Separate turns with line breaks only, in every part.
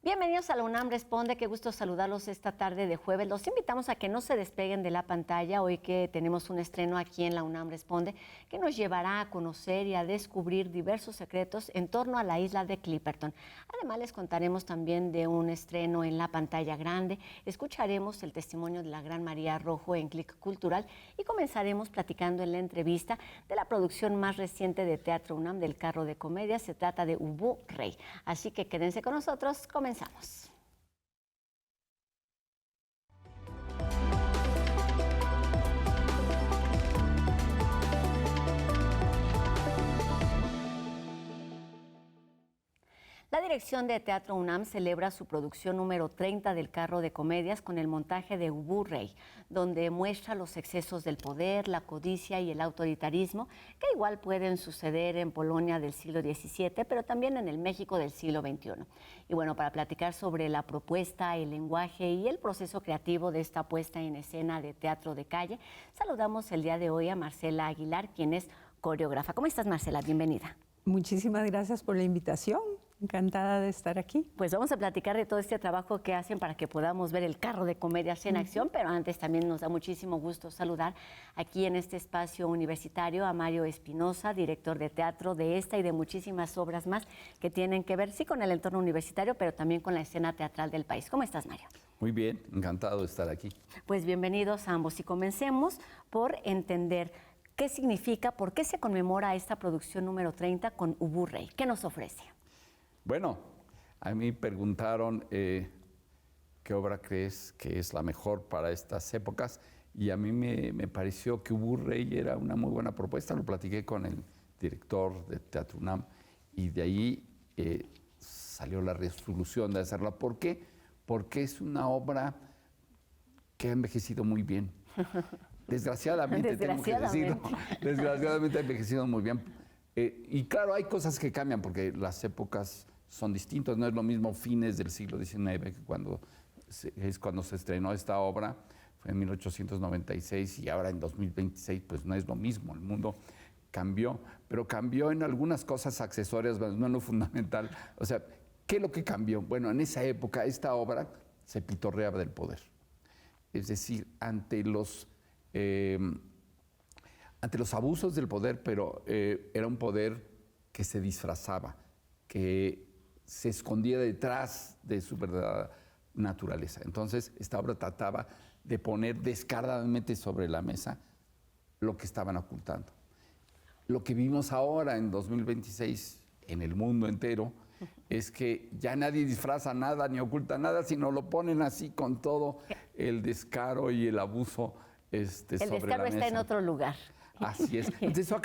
Bienvenidos a la UNAM Responde, qué gusto saludarlos esta tarde de jueves. Los invitamos a que no se despeguen de la pantalla hoy que tenemos un estreno aquí en la UNAM Responde que nos llevará a conocer y a descubrir diversos secretos en torno a la isla de Clipperton. Además les contaremos también de un estreno en la pantalla grande, escucharemos el testimonio de la gran María Rojo en Clic Cultural y comenzaremos platicando en la entrevista de la producción más reciente de Teatro UNAM del Carro de Comedia. Se trata de Ubu Rey. Así que quédense con nosotros, comenzamos. La dirección de Teatro UNAM celebra su producción número 30 del Carro de Comedias con el montaje de Ubu Rey, donde muestra los excesos del poder, la codicia y el autoritarismo, que igual pueden suceder en Polonia del siglo XVII, pero también en el México del siglo XXI. Y bueno, para platicar sobre la propuesta, el lenguaje y el proceso creativo de esta puesta en escena de teatro de calle, saludamos el día de hoy a Marcela Aguilar, quien es coreógrafa. ¿Cómo estás, Marcela? Bienvenida.
Muchísimas gracias por la invitación. Encantada de estar aquí.
Pues vamos a platicar de todo este trabajo que hacen para que podamos ver el Carro de Comedias en acción, pero antes también nos da muchísimo gusto saludar aquí en este espacio universitario a Mario Espinosa, director de teatro de esta y de muchísimas obras más que tienen que ver, sí, con el entorno universitario, pero también con la escena teatral del país. ¿Cómo estás, Mario?
Muy bien, encantado de estar aquí.
Pues bienvenidos a ambos y comencemos por entender qué significa, por qué se conmemora esta producción número 30 con Ubu Rey. ¿Qué nos ofrece?
Bueno, a mí preguntaron qué obra crees que es la mejor para estas épocas y a mí me pareció que Ubu Rey era una muy buena propuesta. Lo platiqué con el director de Teatro UNAM y de ahí salió la resolución de hacerla. ¿Por qué? Porque es una obra que ha envejecido muy bien. Desgraciadamente, tengo que decirlo. Desgraciadamente ha envejecido muy bien. Y claro, hay cosas que cambian porque las épocas son distintas. No es lo mismo fines del siglo XIX que cuando se estrenó esta obra, fue en 1896 y ahora en 2026 pues no es lo mismo. El mundo cambió, pero cambió en algunas cosas accesorias, no en lo fundamental. O sea, ¿qué es lo que cambió? Bueno, en esa época esta obra se pitorreaba del poder. Es decir, ante los abusos del poder, pero era un poder que se disfrazaba, que se escondía detrás de su verdadera naturaleza. Entonces, esta obra trataba de poner descaradamente sobre la mesa lo que estaban ocultando. Lo que vimos ahora en 2026 en el mundo entero es que ya nadie disfraza nada ni oculta nada, sino lo ponen así con todo el descaro y el abuso sobre la mesa. El
descaro está en otro lugar.
Así es. Entonces eso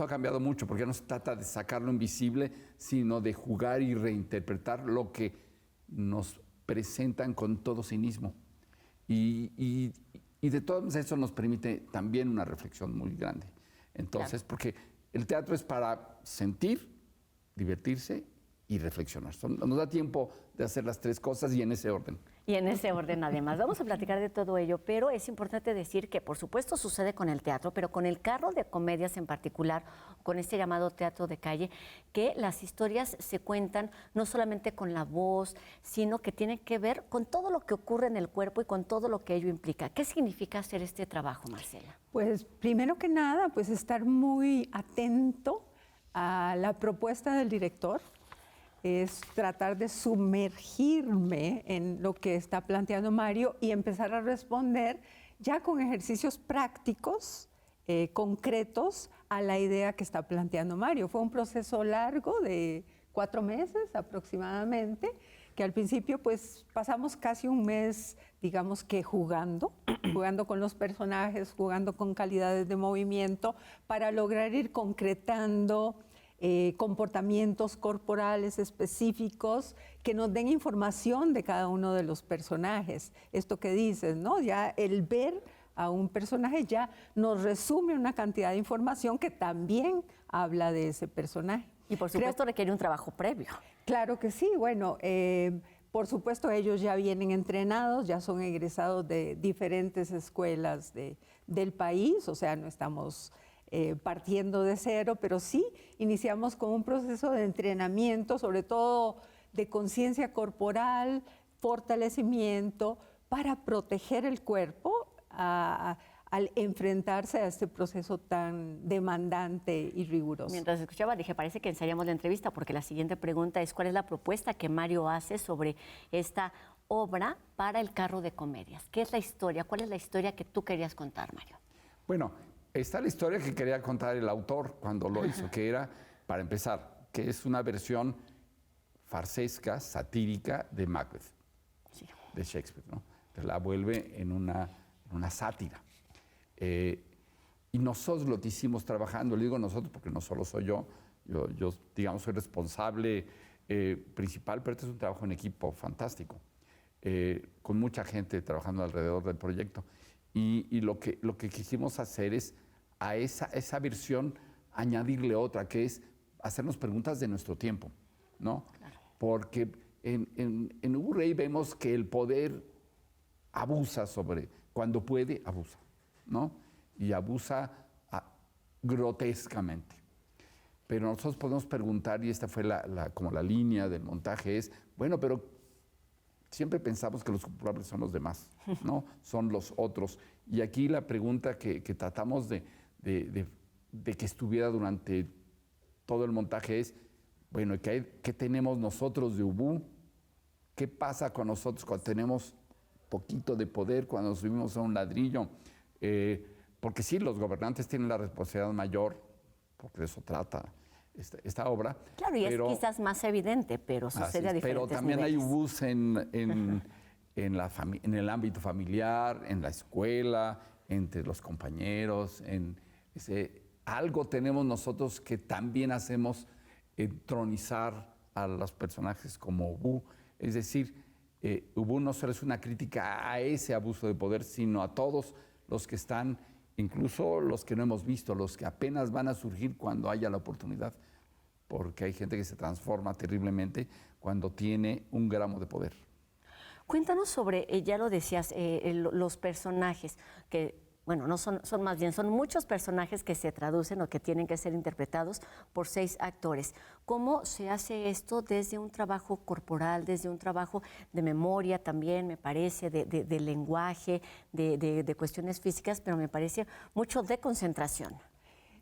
ha cambiado mucho, porque no se trata de sacarlo invisible, sino de jugar y reinterpretar lo que nos presentan con todo cinismo. Y de todo eso nos permite también una reflexión muy grande. Entonces, claro, porque el teatro es para sentir, divertirse y reflexionar. Nos da tiempo de hacer las tres cosas y en ese orden.
Y en ese orden, además. Vamos a platicar de todo ello, pero es importante decir que, por supuesto, sucede con el teatro, pero con el Carro de Comedias en particular, con este llamado teatro de calle, que las historias se cuentan no solamente con la voz, sino que tienen que ver con todo lo que ocurre en el cuerpo y con todo lo que ello implica. ¿Qué significa hacer este trabajo, Marcela?
Pues, primero que nada, pues estar muy atento a la propuesta del director. Es tratar de sumergirme en lo que está planteando Mario y empezar a responder ya con ejercicios prácticos, concretos, a la idea que está planteando Mario. Fue un proceso largo de 4 meses aproximadamente, que al principio pues pasamos casi un mes, digamos que jugando con los personajes, jugando con calidades de movimiento, para lograr ir concretando comportamientos corporales específicos que nos den información de cada uno de los personajes. Esto que dices, ¿no? Ya el ver a un personaje ya nos resume una cantidad de información que también habla de ese personaje.
Y por supuesto requiere un trabajo previo.
Claro que sí, bueno, por supuesto ellos ya vienen entrenados, ya son egresados de diferentes escuelas del país, o sea, no estamos partiendo de cero, pero sí iniciamos con un proceso de entrenamiento, sobre todo de conciencia corporal, fortalecimiento para proteger el cuerpo al enfrentarse a este proceso tan demandante y riguroso.
Mientras escuchaba, dije, parece que ensayamos la entrevista, porque la siguiente pregunta es, ¿cuál es la propuesta que Mario hace sobre esta obra para el carro de comedias? ¿Qué es la historia? ¿Cuál es la historia que tú querías contar, Mario?
Bueno, está la historia que quería contar el autor cuando lo hizo, que era, para empezar, que es una versión farsesca, satírica de Macbeth,
Sí.
de Shakespeare, ¿no? Entonces la vuelve en una sátira. Y nosotros lo que hicimos trabajando, le digo nosotros porque no solo soy yo, digamos, soy responsable principal, pero este es un trabajo en equipo fantástico, con mucha gente trabajando alrededor del proyecto. Y lo que quisimos hacer es a esa versión añadirle otra, que es hacernos preguntas de nuestro tiempo, ¿no?
Claro.
Porque en Ubu Rey vemos que el poder abusa cuando puede, abusa, ¿no? Y abusa grotescamente. Pero nosotros podemos preguntar, y esta fue como la línea del montaje, es, bueno, pero siempre pensamos que los culpables son los demás, ¿no? Son los otros. Y aquí la pregunta que tratamos de que estuviera durante todo el montaje es, bueno, ¿qué tenemos nosotros de Ubú? ¿Qué pasa con nosotros cuando tenemos poquito de poder, cuando nos subimos a un ladrillo? Porque sí, los gobernantes tienen la responsabilidad mayor, porque de eso trata esta obra.
Claro, y es quizás más evidente, pero sucede a diferentes
Pero también
niveles.
hay Ubús en el ámbito familiar, en la escuela, entre los compañeros. Algo tenemos nosotros que también hacemos entronizar a los personajes como Ubú. Es decir, Ubú no solo es una crítica a ese abuso de poder, sino a todos los que están, incluso los que no hemos visto, los que apenas van a surgir cuando haya la oportunidad, porque hay gente que se transforma terriblemente cuando tiene un gramo de poder.
Cuéntanos sobre, ya lo decías, los personajes que, bueno, no son más bien, son muchos personajes que se traducen o que tienen que ser interpretados por 6 actores. ¿Cómo se hace esto desde un trabajo corporal, desde un trabajo de memoria también, me parece, de lenguaje, de cuestiones físicas, pero me parece mucho de concentración?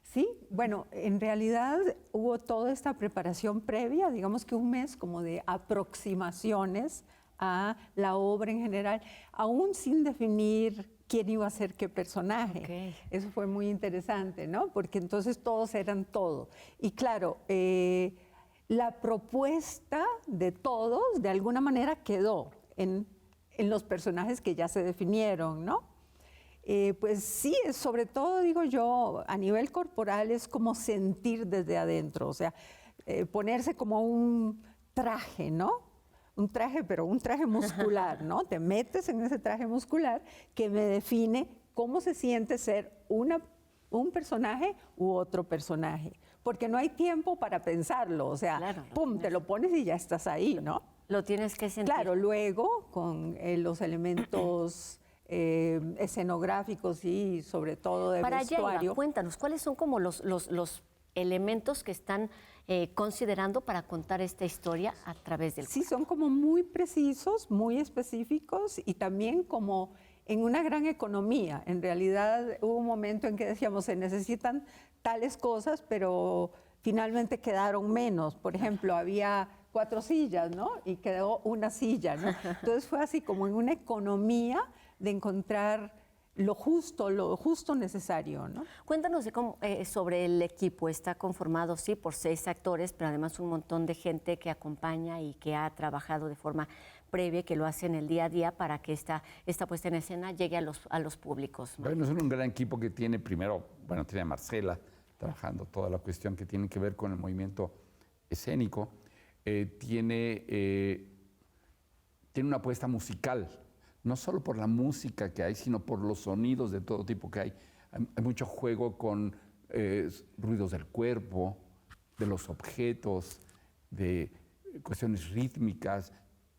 Sí, bueno, en realidad hubo toda esta preparación previa, digamos que un mes como de aproximaciones a la obra en general, aún sin definir quién iba a ser qué personaje.
Okay.
Eso fue muy interesante, ¿no? Porque entonces todos eran todo. Y claro, la propuesta de todos de alguna manera quedó en los personajes que ya se definieron, ¿no? Pues sí, sobre todo, digo yo, a nivel corporal es como sentir desde adentro, o sea, ponerse como un traje, ¿no? Un traje, pero un traje muscular, ¿no? Te metes en ese traje muscular que me define cómo se siente ser un personaje u otro personaje. Porque no hay tiempo para pensarlo, o sea,
claro,
pum, te lo pones y ya estás ahí, ¿no?
Lo tienes que sentir.
Claro, luego con los elementos escenográficos y sobre todo de
para
vestuario.
allá iba, cuéntanos, ¿cuáles son como los elementos que están considerando para contar esta historia a través del
Sí, son como muy precisos, muy específicos y también como en una gran economía. En realidad hubo un momento en que decíamos, se necesitan tales cosas, pero finalmente quedaron menos. Por ejemplo, había 4 sillas, ¿no? Y quedó una silla, ¿no? Entonces fue así como en una economía de encontrar lo justo necesario, ¿no?
Cuéntanos sobre el equipo. Está conformado, sí, por 6 actores, pero además un montón de gente que acompaña y que ha trabajado de forma previa, que lo hace en el día a día para que esta puesta en escena llegue a los públicos.
Bueno, es un gran equipo que tiene tiene a Marcela trabajando toda la cuestión que tiene que ver con el movimiento escénico. Tiene una apuesta musical, no solo por la música que hay, sino por los sonidos de todo tipo que hay. Hay mucho juego con ruidos del cuerpo, de los objetos, de cuestiones rítmicas,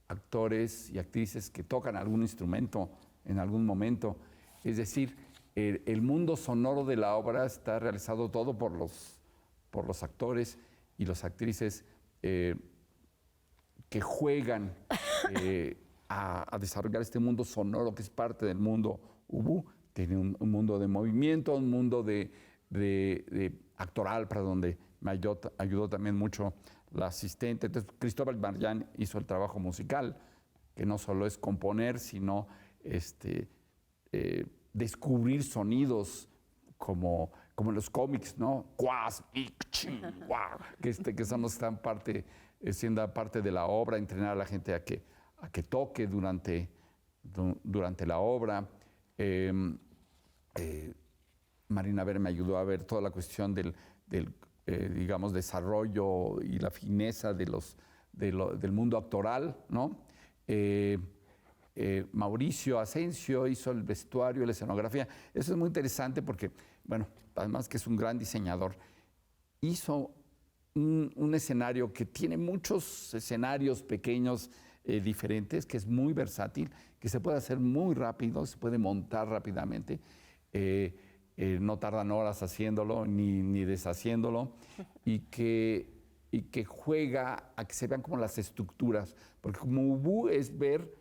actores y actrices que tocan algún instrumento en algún momento. Es decir, el mundo sonoro de la obra está realizado todo por los actores y las actrices que juegan a desarrollar este mundo sonoro que es parte del mundo Ubu. Tiene un mundo de movimiento, un mundo de actoral, para donde me ayudó también mucho la asistente. Entonces, Cristóbal Marján hizo el trabajo musical, que no solo es componer, sino descubrir sonidos como en los cómics, ¿no? Cuas, pic, chin, guau, que somos siendo parte de la obra, entrenar a la gente a que toque durante la obra. Marina Ver me ayudó a ver toda la cuestión del digamos, desarrollo y la fineza del mundo actoral, ¿no? Mauricio Asensio hizo el vestuario, la escenografía. Eso es muy interesante porque, bueno, además que es un gran diseñador, hizo un escenario que tiene muchos escenarios pequeños diferentes, que es muy versátil, que se puede hacer muy rápido, se puede montar rápidamente. No tardan horas haciéndolo ni deshaciéndolo, y que juega a que se vean como las estructuras, porque como Ubu es ver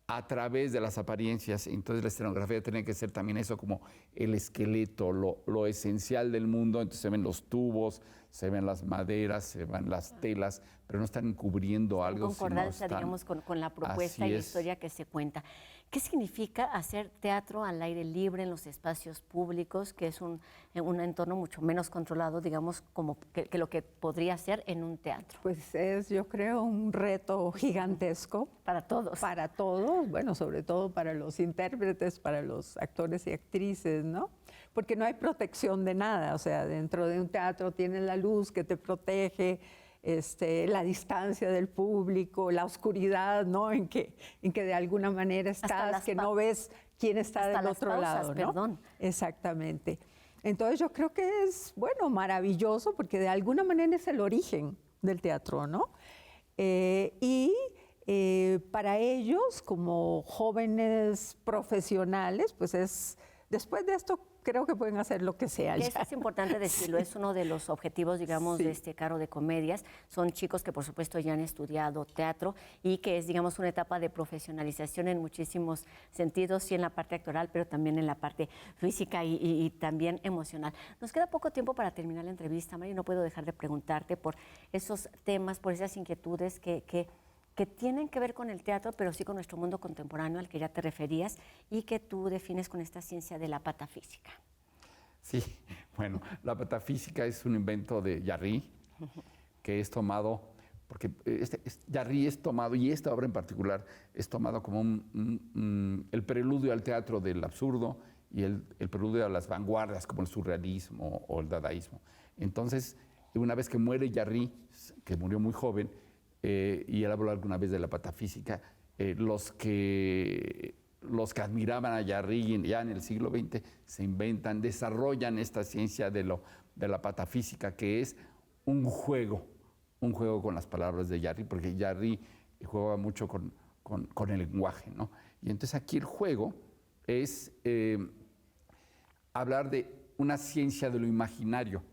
a través de las apariencias, entonces la escenografía tiene que ser también eso, como el esqueleto, lo esencial del mundo. Entonces se ven los tubos, se ven las maderas, se ven las telas, pero no están cubriendo algo.
Concordancia, digamos, con la propuesta y la historia que se cuenta. ¿Qué significa hacer teatro al aire libre en los espacios públicos, que es un entorno mucho menos controlado, digamos, como que lo que podría ser en un teatro?
Pues es, yo creo, un reto gigantesco.
Para todos.
Para todos, bueno, sobre todo para los intérpretes, para los actores y actrices, ¿no? Porque no hay protección de nada, o sea, dentro de un teatro tienes la luz que te protege, la distancia del público, la oscuridad, ¿no? En que de alguna manera estás, que no ves quién está del otro lado, ¿no?
Perdón.
Exactamente. Entonces yo creo que es, bueno, maravilloso, porque de alguna manera es el origen del teatro, ¿no? Para ellos, como jóvenes profesionales, pues después de esto, creo que pueden hacer lo que sea.
Eso es importante decirlo, es uno de los objetivos, digamos,
Sí.
de este Caro de Comedias. Son chicos que, por supuesto, ya han estudiado teatro y que es, digamos, una etapa de profesionalización en muchísimos sentidos, sí en la parte actoral, pero también en la parte física y también emocional. Nos queda poco tiempo para terminar la entrevista, Mari, no puedo dejar de preguntarte por esos temas, por esas inquietudes que tienen que ver con el teatro, pero sí con nuestro mundo contemporáneo al que ya te referías y que tú defines con esta ciencia de la patafísica.
Sí, bueno, la patafísica es un invento de Jarry, que es tomado, porque Jarry es tomado, y esta obra en particular es tomado como el preludio al teatro del absurdo y el preludio a las vanguardias como el surrealismo o el dadaísmo. Entonces, una vez que muere Jarry, que murió muy joven, y él habló alguna vez de la patafísica, los que admiraban a Jarry ya en el siglo XX se desarrollan esta ciencia de la patafísica, que es un juego con las palabras de Jarry, porque Jarry juega mucho con el lenguaje, ¿no? Y entonces aquí el juego es hablar de una ciencia de lo imaginario.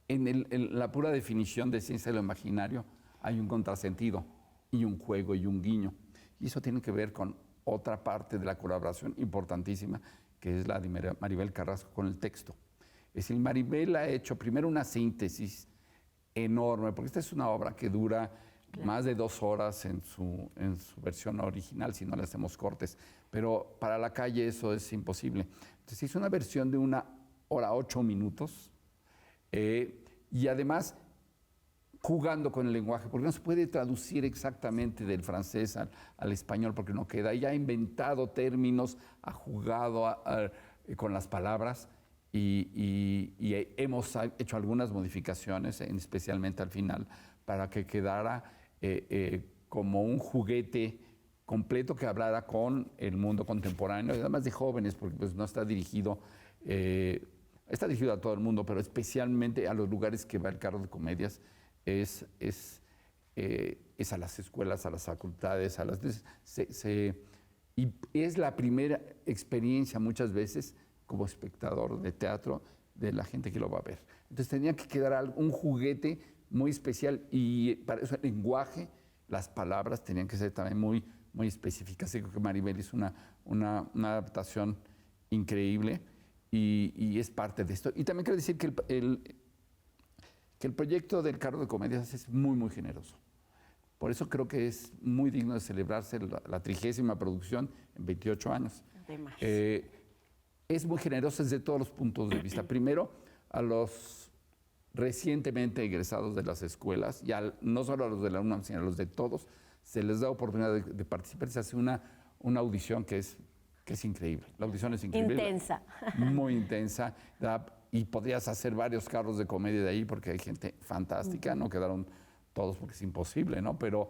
En la pura definición de ciencia de lo imaginario hay un contrasentido y un juego y un guiño. Y eso tiene que ver con otra parte de la colaboración importantísima, que es la de Maribel Carrasco con el texto. Es decir, Maribel ha hecho primero una síntesis enorme, porque esta es una obra que dura más de 2 horas en su versión original, si no le hacemos cortes, pero para la calle eso es imposible. Entonces hizo una versión de 1 hora 8 minutos, y además jugando con el lenguaje, porque no se puede traducir exactamente del francés al español, porque no queda. Ella ha inventado términos, ha jugado con las palabras, y hemos hecho algunas modificaciones, especialmente al final, para que quedara como un juguete completo que hablara con el mundo contemporáneo, y además de jóvenes, porque pues, no está dirigido... está dirigido a todo el mundo, pero especialmente a los lugares que va el Carro de Comedias, es a las escuelas, a las facultades, y es la primera experiencia muchas veces como espectador de teatro de la gente que lo va a ver. Entonces tenía que quedar un juguete muy especial, y para eso el lenguaje las palabras tenían que ser también muy, muy específicas. Creo que Maribel hizo una adaptación increíble y es parte de esto. Y también quiero decir que el proyecto del Carro de Comedias es muy, muy generoso. Por eso creo que es muy digno de celebrarse la 30ª producción en 28 años. Es muy generoso desde todos los puntos de vista. Primero, a los recientemente egresados de las escuelas, y no solo a los de la UNAM, sino a los de todos, se les da oportunidad de participar. Se hace una audición que es increíble. La audición es increíble.
Intensa.
Muy intensa. Y podrías hacer varios carros de comedia de ahí porque hay gente fantástica. No quedaron todos porque es imposible, ¿no? Pero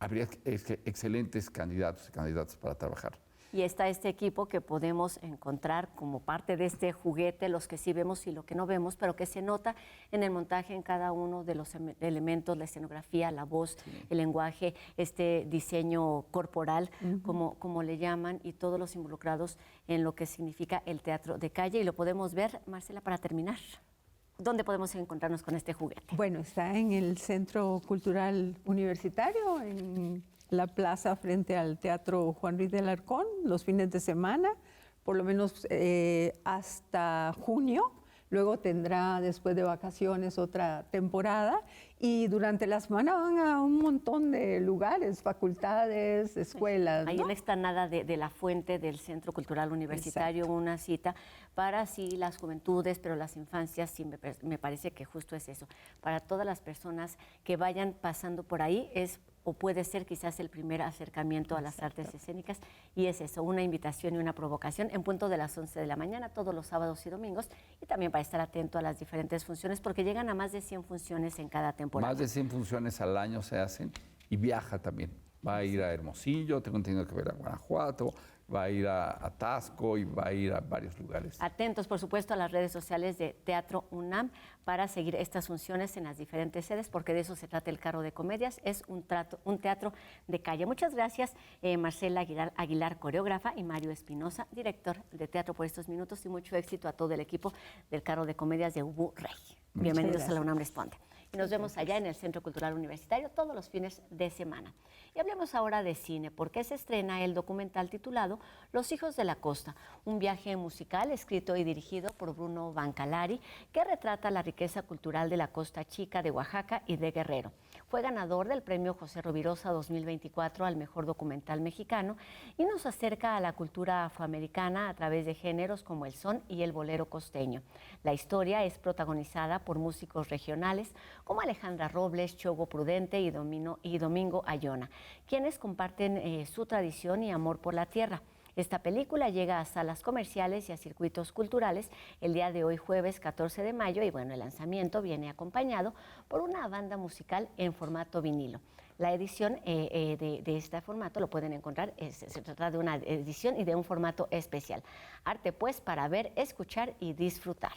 habría excelentes candidatos y candidatas para trabajar.
Y está este equipo que podemos encontrar como parte de este juguete, los que sí vemos y lo que no vemos, pero que se nota en el montaje en cada uno de los elementos, la escenografía, la voz, el lenguaje, este diseño corporal, como le llaman, y todos los involucrados en lo que significa el teatro de calle. Y lo podemos ver, Marcela, para terminar. ¿Dónde podemos encontrarnos con este juguete?
Bueno, está en el Centro Cultural Universitario, en la plaza frente al Teatro Juan Ruiz de Alarcón, los fines de semana, por lo menos hasta junio. Luego tendrá, después de vacaciones, otra temporada. Y durante la semana van a un montón de lugares, facultades, escuelas, ¿no?
Ahí en la explanada de la fuente del Centro Cultural Universitario, exacto, una cita para sí las juventudes, pero las infancias, sí me parece que justo es eso. Para todas las personas que vayan pasando por ahí o puede ser quizás el primer acercamiento a las artes escénicas, y es eso, una invitación y una provocación en punto de las 11 de la mañana, todos los sábados y domingos, y también para estar atento a las diferentes funciones, porque llegan a más de 100 funciones en cada temporada.
Más de 100 funciones al año se hacen, y viaja también. Va a ir a Hermosillo, tengo entendido que va a ir a Guanajuato, va a ir a Taxco y va a ir a varios lugares.
Atentos, por supuesto, a las redes sociales de Teatro UNAM para seguir estas funciones en las diferentes sedes, porque de eso se trata el Carro de Comedias, es un teatro de calle. Muchas gracias, Marcela Aguilar, coreógrafa, y Mario Espinosa, director de teatro, por estos minutos, y mucho éxito a todo el equipo del Carro de Comedias de Ubu Rey. Bienvenidos a la UNAM Responde. Y nos vemos allá en el Centro Cultural Universitario todos los fines de semana. Y hablemos ahora de cine, porque se estrena el documental titulado Los Hijos de la Costa, un viaje musical escrito y dirigido por Bruno Bancalari, que retrata la riqueza cultural de la Costa Chica, de Oaxaca y de Guerrero. Fue ganador del Premio José Rovirosa 2024 al Mejor Documental Mexicano y nos acerca a la cultura afroamericana a través de géneros como el son y el bolero costeño. La historia es protagonizada por músicos regionales como Alejandra Robles, Chogo Prudente y Domingo Ayona, quienes comparten su tradición y amor por la tierra. Esta película llega a salas comerciales y a circuitos culturales el día de hoy, jueves 14 de mayo, y bueno, el lanzamiento viene acompañado por una banda musical en formato vinilo. La edición de este formato lo pueden encontrar, se trata de una edición y de un formato especial. Arte pues para ver, escuchar y disfrutar.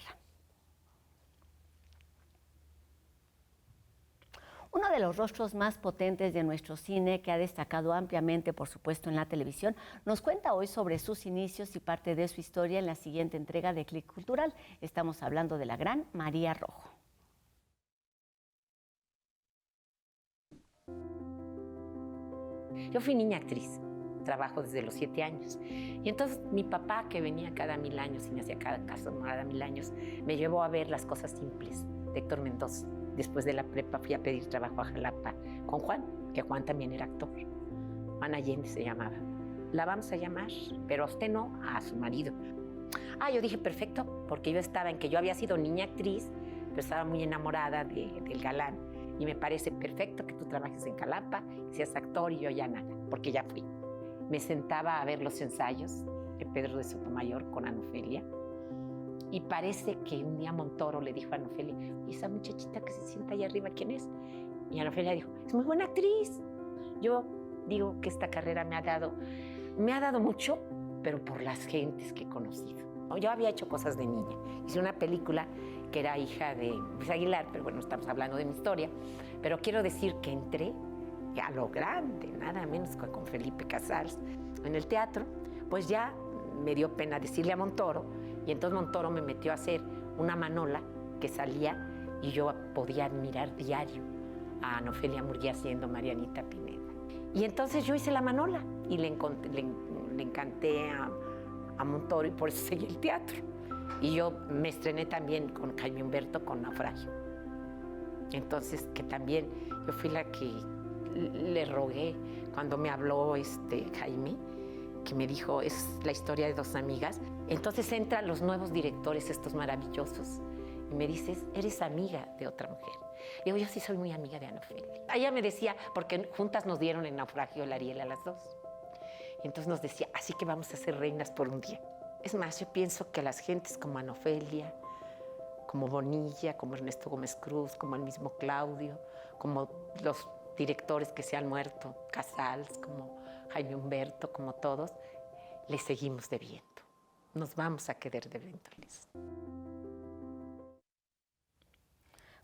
Uno de los rostros más potentes de nuestro cine, que ha destacado ampliamente, por supuesto, en la televisión, nos cuenta hoy sobre sus inicios y parte de su historia en la siguiente entrega de Click Cultural. Estamos hablando de la gran María Rojo.
Yo fui niña actriz, trabajo desde los 7 años. Y entonces mi papá, que venía cada 1000 años y me hacía cada caso cada 1000 años, me llevó a ver Las Cosas Simples de Héctor Mendoza. Después de la prepa fui a pedir trabajo a Jalapa con Juan, que Juan también era actor. Juan Allende se llamaba. La vamos a llamar, pero a usted no, a su marido. Yo dije, perfecto, porque yo estaba en que yo había sido niña actriz, pero estaba muy enamorada del galán. Y me parece perfecto que tú trabajes en Jalapa, seas actor y yo ya nada, porque ya fui. Me sentaba a ver los ensayos de Pedro de Sotomayor con Ana Ofelia. Y parece que un día Montoro le dijo a Ana Ofelia, ¿y esa muchachita que se sienta allá arriba, quién es? Y Ana Ofelia dijo, es muy buena actriz. Yo digo que esta carrera me ha dado mucho, pero por las gentes que he conocido. Yo había hecho cosas de niña. Hice una película que era hija de Luis Aguilar, pero bueno, estamos hablando de mi historia. Pero quiero decir que entré a lo grande, nada menos que con Felipe Casals, en el teatro. Pues ya me dio pena decirle a Montoro, y entonces Montoro me metió a hacer una Manola que salía y yo podía admirar diario a Ana Ofelia Murguía siendo Marianita Pineda. Y entonces yo hice La Manola y le encanté a Montoro y por eso seguí el teatro. Y yo me estrené también con Jaime Humberto con Naufragio. Entonces, que también yo fui la que le rogué cuando me habló Jaime, que me dijo, es la historia de dos amigas. Entonces entran los nuevos directores, estos maravillosos, y me dices, eres amiga de otra mujer. Y digo, yo sí soy muy amiga de Ana Ofelia. Ella me decía, porque juntas nos dieron el Naufragio el Ariel a las dos. Y entonces nos decía, así que vamos a ser reinas por un día. Es más, yo pienso que las gentes como Ana Ofelia, como Bonilla, como Ernesto Gómez Cruz, como el mismo Claudio, como los directores que se han muerto, Casals, como Jaime Humberto, como todos, les seguimos debiendo. Nos vamos a quedar debiéndoles.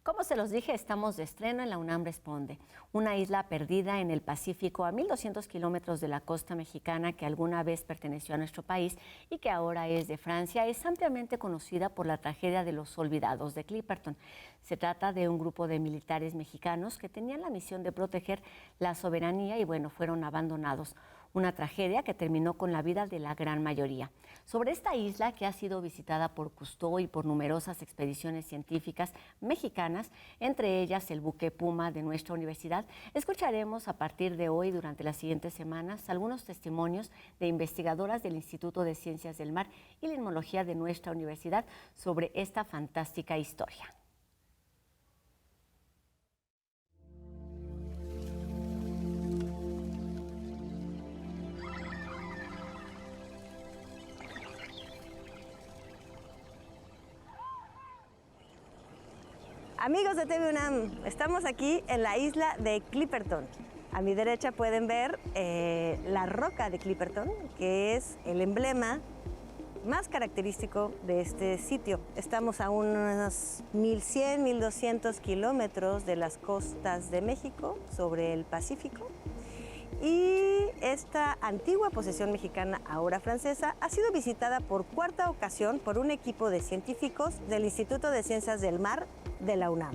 Como se los dije, estamos de estreno en la UNAM Responde, una isla perdida en el Pacífico a 1.200 kilómetros de la costa mexicana que alguna vez perteneció a nuestro país y que ahora es de Francia. Es ampliamente conocida por la tragedia de los olvidados de Clipperton. Se trata de un grupo de militares mexicanos que tenían la misión de proteger la soberanía y, bueno, fueron abandonados. Una tragedia que terminó con la vida de la gran mayoría. Sobre esta isla, que ha sido visitada por Cousteau y por numerosas expediciones científicas mexicanas, entre ellas el buque Puma de nuestra universidad, escucharemos a partir de hoy, durante las siguientes semanas, algunos testimonios de investigadoras del Instituto de Ciencias del Mar y Limnología de nuestra universidad sobre esta fantástica historia.
Amigos de TV UNAM, estamos aquí en la isla de Clipperton. A mi derecha pueden ver la roca de Clipperton, que es el emblema más característico de este sitio. Estamos a unos 1.100, 1.200 kilómetros de las costas de México, sobre el Pacífico. Y esta antigua posesión mexicana, ahora francesa, ha sido visitada por cuarta ocasión por un equipo de científicos del Instituto de Ciencias del Mar de la UNAM.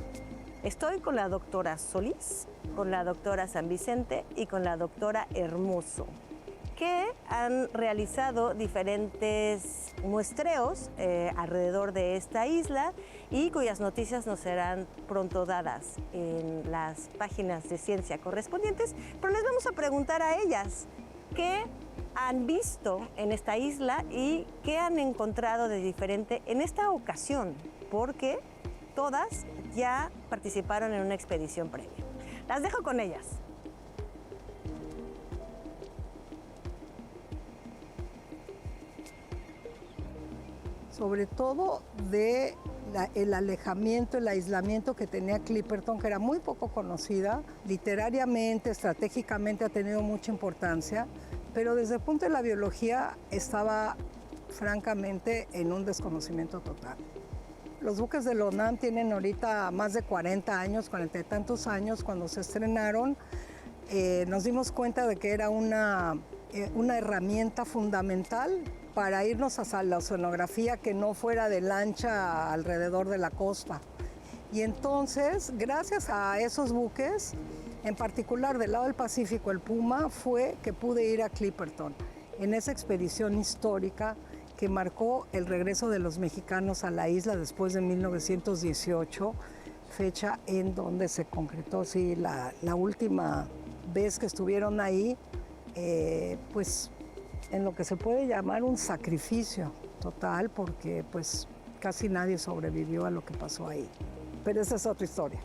Estoy con la doctora Solís, con la doctora San Vicente y con la doctora Hermoso, que han realizado diferentes muestreos alrededor de esta isla y cuyas noticias nos serán pronto dadas en las páginas de ciencia correspondientes, pero les vamos a preguntar a ellas qué han visto en esta isla y qué han encontrado de diferente en esta ocasión, porque todas ya participaron en una expedición previa. Las dejo con ellas.
Sobre todo el alejamiento, el aislamiento que tenía Clipperton, que era muy poco conocida, literariamente, estratégicamente ha tenido mucha importancia, pero desde el punto de la biología estaba francamente en un desconocimiento total. Los buques de la UNAM tienen ahorita más de 40 años, 40 y tantos años. Cuando se estrenaron, nos dimos cuenta de que era una herramienta fundamental para irnos a la oceanografía que no fuera de lancha alrededor de la costa. Y entonces, gracias a esos buques, en particular del lado del Pacífico, el Puma, fue que pude ir a Clipperton en esa expedición histórica que marcó el regreso de los mexicanos a la isla después de 1918, fecha en donde se concretó sí, la última vez que estuvieron ahí, pues en lo que se puede llamar un sacrificio total, porque pues casi nadie sobrevivió a lo que pasó ahí. Pero esa es otra historia.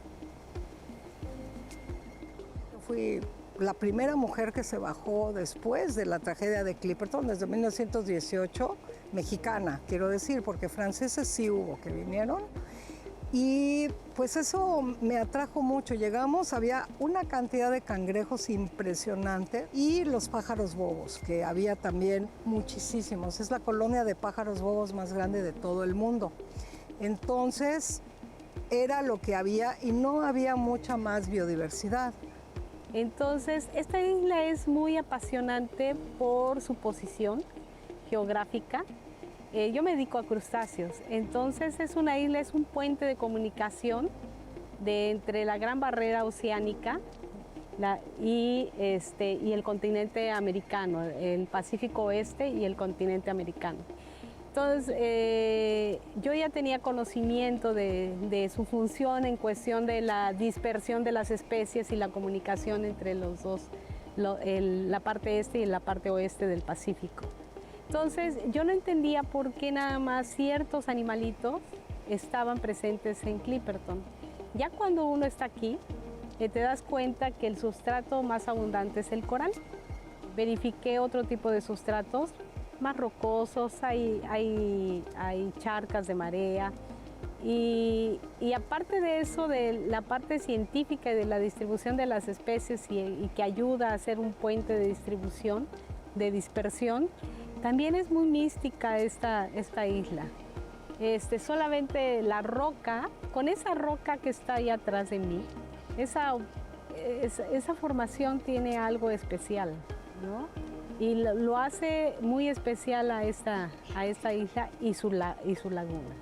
Yo fui la primera mujer que se bajó después de la tragedia de Clipperton, desde 1918, mexicana, quiero decir, porque franceses sí hubo que vinieron. Y pues eso me atrajo mucho. Llegamos, había una cantidad de cangrejos impresionante y los pájaros bobos, que había también muchísimos. Es la colonia de pájaros bobos más grande de todo el mundo. Entonces, era lo que había y no había mucha más biodiversidad.
Entonces, esta isla es muy apasionante por su posición geográfica. Yo me dedico a crustáceos, entonces es una isla, es un puente de comunicación de entre la Gran Barrera Oceánica y el continente americano, el Pacífico Oeste y el continente americano. Entonces, yo ya tenía conocimiento de su función en cuestión de la dispersión de las especies y la comunicación entre los dos, la parte este y la parte oeste del Pacífico. Entonces, yo no entendía por qué nada más ciertos animalitos estaban presentes en Clipperton. Ya cuando uno está aquí, te das cuenta que el sustrato más abundante es el coral. Verifiqué otro tipo de sustratos más rocosos, hay charcas de marea. Y aparte de eso, de la parte científica y de la distribución de las especies y que ayuda a hacer un puente de distribución, de dispersión, también es muy mística esta isla. Solamente la roca, con esa roca que está ahí atrás de mí, esa formación tiene algo especial, ¿no? Y lo hace muy especial a esta isla y su laguna.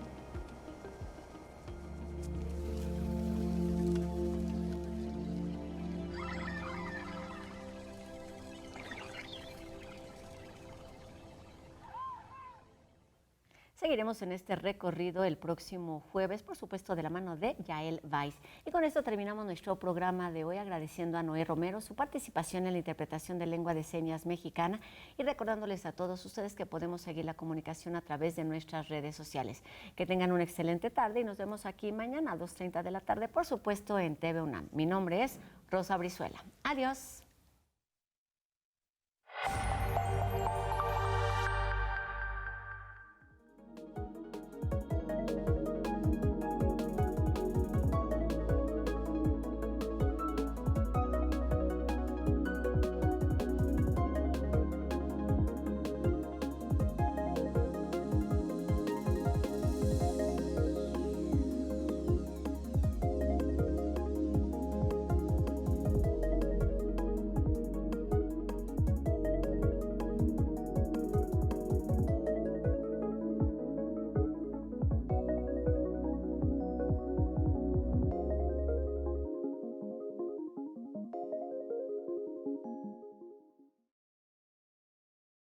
Seguiremos en este recorrido el próximo jueves, por supuesto, de la mano de Yael Weiss. Y con esto terminamos nuestro programa de hoy, agradeciendo a Noé Romero su participación en la interpretación de lengua de señas mexicana y recordándoles a todos ustedes que podemos seguir la comunicación a través de nuestras redes sociales. Que tengan una excelente tarde y nos vemos aquí mañana a 2:30 de la tarde, por supuesto, en TV UNAM. Mi nombre es Rosa Brizuela. Adiós.